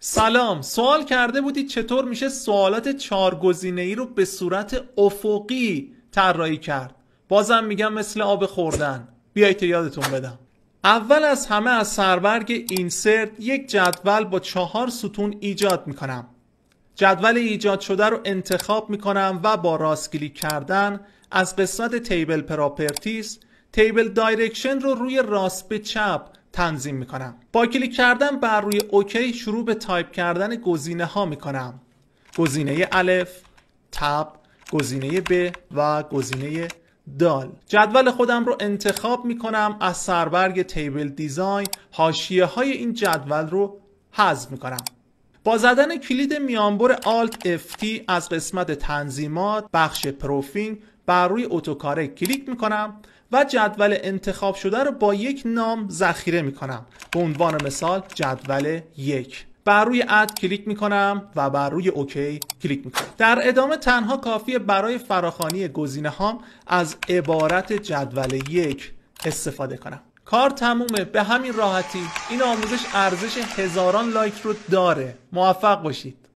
سلام، سوال کرده بودید چطور میشه سوالات 4 گزینه‌ای رو به صورت افقی طراحی کرد. بازم میگم مثل آب خوردن. بیایید تا یادتون بدم. اول از همه از سربرگ اینسرت یک جدول با 4 ستون ایجاد میکنم. جدول ایجاد شده رو انتخاب میکنم و با راست کلیک کردن از قسمت تیبل پراپرتیز تیبل دایرکشن رو روی راست به چپ تنظیم میکنم. با کلیک کردن بر روی اوکی شروع به تایپ کردن گزینه ها میکنم. گزینه الف، تب، گزینه ب و گزینه دال. جدول خودم رو انتخاب میکنم. از سربرگ تیبل دیزاین حاشیه های این جدول رو حذف میکنم. با زدن کلید میانبر آلت FT از قسمت تنظیمات بخش پروفینگ بر روی اتوکاره کلیک میکنم و جدول انتخاب شده رو با یک نام ذخیره میکنم. به عنوان مثال جدول 1. بر روی اد کلیک میکنم و بر روی اوکی کلیک میکنم. در ادامه تنها کافیه برای فراخوانی گزینه هام از عبارت جدول 1 استفاده کنم. کار تمومه. به همین راحتی. این آموزش ارزش هزاران لایک رو داره. موفق باشید.